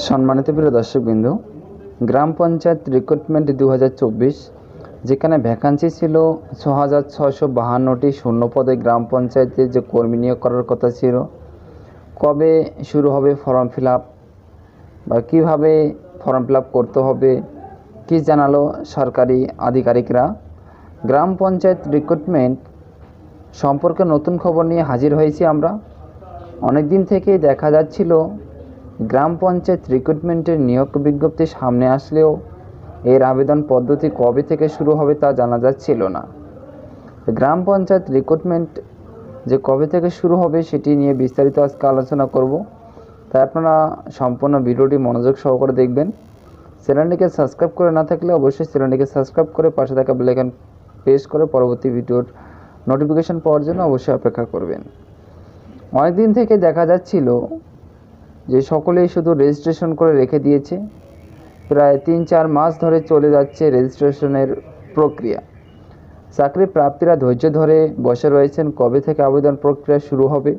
সম্মানিত প্রিয় দর্শকবৃন্দ, গ্রাম পঞ্চায়েত রিক্রুটমেন্ট 2024 যেখানে ভ্যাকান্সি ছিল 6,652টি শূন্য পদে গ্রাম পঞ্চায়েতে যে কর্মী নিয়োগ করার কথা ছিল, কবে শুরু হবে ফর্ম ফিল আপ বা কীভাবে ফর্ম ফিল আপ করতে হবে কী জানালো সরকারি আধিকারিকরা। গ্রাম পঞ্চায়েত রিক্রুটমেন্ট সম্পর্কে নতুন খবর নিয়ে হাজির হয়েছি আমরা। অনেক দিন থেকেই দেখা যাচ্ছিল গ্রাম পঞ্চায়েত রিক্রুটমেন্টের নিয়োগ বিজ্ঞপ্তি সামনে আসলেও এর আবেদন পদ্ধতি কবে থেকে শুরু হবে তা জানা যাচ্ছিল না। গ্রাম পঞ্চায়েত রিক্রুটমেন্ট যে কবে থেকে শুরু হবে সেটি নিয়ে বিস্তারিত আজকে আলোচনা করব, তাই আপনারা সম্পূর্ণ ভিডিওটি মনোযোগ সহকারে দেখবেন। চ্যানেলটিকে সাবস্ক্রাইব করে না থাকলে অবশ্যই চ্যানেলটিকে সাবস্ক্রাইব করে পাশে থাকা বেল আইকন প্রেস করে পরবর্তী ভিডিওর নোটিফিকেশন পাওয়ার জন্য অবশ্যই অপেক্ষা করবেন। অনেক দিন থেকে দেখা যাচ্ছিল যে সকলেই শুধু রেজিস্ট্রেশন করে রেখে দিয়েছে। প্রায় 3-4 মাস ধরে চলে যাচ্ছে রেজিস্ট্রেশনের প্রক্রিয়া। চাকরি প্রার্থীরা ধৈর্য ধরে বসে রয়েছেন কবে থেকে আবেদন প্রক্রিয়া শুরু হবে।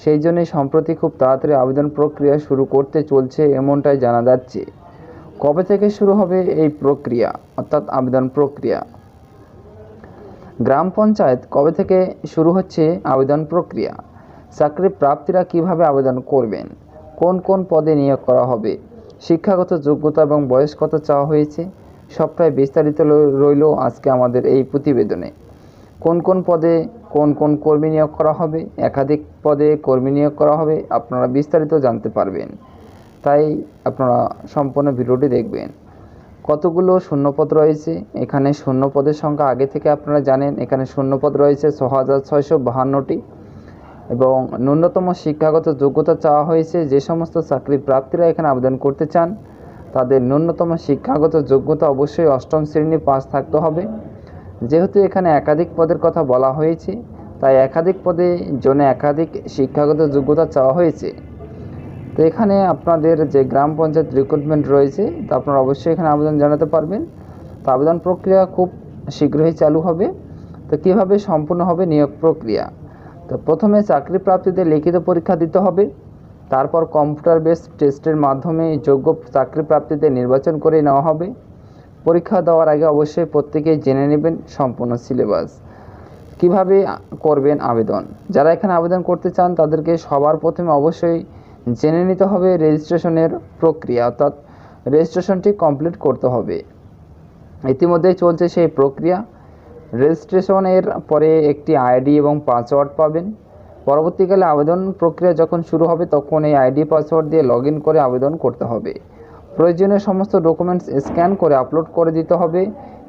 সেই জন্যই সম্প্রতি খুব তাড়াতাড়ি আবেদন প্রক্রিয়া শুরু করতে চলছে এমনটাই জানা যাচ্ছে। কবে থেকে শুরু হবে এই প্রক্রিয়া, অর্থাৎ আবেদন প্রক্রিয়া? গ্রাম পঞ্চায়েত কবে থেকে শুরু হচ্ছে আবেদন প্রক্রিয়া? চাকরি প্রার্থীরা কিভাবে আবেদন করবেন? কোন কোন পদে নিয়োগ করা হবে? শিক্ষাগত যোগ্যতা এবং বয়স কত চাওয়া হয়েছে? সবটাই বিস্তারিত রইল আজকে আমাদের এই প্রতিবেদনে। কোন কোন পদে কোন কোন কর্মী নিয়োগ করা হবে, একাধিক পদে কর্মী নিয়োগ করা হবে, আপনারা বিস্তারিত জানতে পারবেন। তাই আপনারা সম্পূর্ণ ভিডিওটি দেখবেন। কতগুলো শূন্যপদ রয়েছে? এখানে শূন্যপদের সংখ্যা আগে থেকে আপনারা জানেন। এখানে শূন্যপদ রয়েছে 6,652টি এবং ন্যূনতম শিক্ষাগত যোগ্যতা চাওয়া হয়েছে। যে সমস্ত চাকরি প্রার্থীরা এখানে আবেদন করতে চান তাদের ন্যূনতম শিক্ষাগত যোগ্যতা অবশ্যই 8ম শ্রেণী পাস থাকতে হবে। যেহেতু এখানে একাধিক পদের কথা বলা হয়েছে, তাই একাধিক পদে জন্য একাধিক শিক্ষাগত যোগ্যতা চাওয়া হয়েছে। তো এখানে আপনাদের যে গ্রাম পঞ্চায়েত রিক্রুটমেন্ট রয়েছে তা আপনারা অবশ্যই এখানে আবেদন জানাতে পারবেন। তো আবেদন প্রক্রিয়া খুব শীঘ্রই চালু হবে। তো কীভাবে সম্পূর্ণ হবে নিয়োগ প্রক্রিয়া? তো প্রথমে চাকরি প্রার্থীদের লিখিত পরীক্ষা দিতে হবে। তারপর কম্পিউটার বেসড টেস্টের মাধ্যমে যোগ্য চাকরি প্রার্থীদের নির্বাচন করে নেওয়া হবে। পরীক্ষা দেওয়ার আগে অবশ্যই প্রত্যেকেই জেনে নেবেন সম্পূর্ণ সিলেবাস। কিভাবে করবেন আবেদন? যারা এখানে আবেদন করতে চান তাদেরকে সবার প্রথমে অবশ্যই জেনে নিতে হবে রেজিস্ট্রেশনের প্রক্রিয়া, অর্থাৎ রেজিস্ট্রেশনটি কমপ্লিট করতে হবে। ইতিমধ্যেই চলছে সেই প্রক্রিয়া। রেজিস্ট্রেশনের পরে একটি আইডি এবং পাসওয়ার্ড পাবেন। পরবর্তীকালে আবেদন প্রক্রিয়া যখন শুরু হবে তখন এই আইডি পাসওয়ার্ড দিয়ে লগ ইন করে আবেদন করতে হবে। প্রয়োজনীয় সমস্ত ডকুমেন্টস স্ক্যান করে আপলোড করে দিতে হবে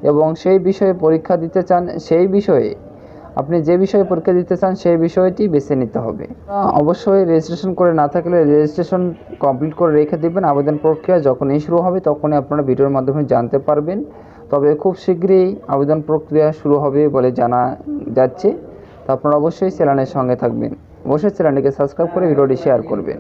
এবং সেই বিষয়ে পরীক্ষা দিতে চান সেই বিষয়ে আপনি যে বিষয়ে পরীক্ষা দিতে চান সেই বিষয়টি বেছে নিতে হবে। অবশ্যই রেজিস্ট্রেশন করে না থাকলে রেজিস্ট্রেশন কমপ্লিট করে রেখে দেবেন। আবেদন প্রক্রিয়া যখনই শুরু হবে তখনই আপনারা ভিডিওর মাধ্যমে জানতে পারবেন। তবে খুব শীঘ্রই আবেদন প্রক্রিয়া শুরু হবে বলে জানা যাচ্ছে। তো আপনারা অবশ্যই চ্যানেলের সঙ্গে থাকবেন। অবশ্যই চ্যানেলটিকে সাবস্ক্রাইব করে ভিডিওটি শেয়ার করবেন।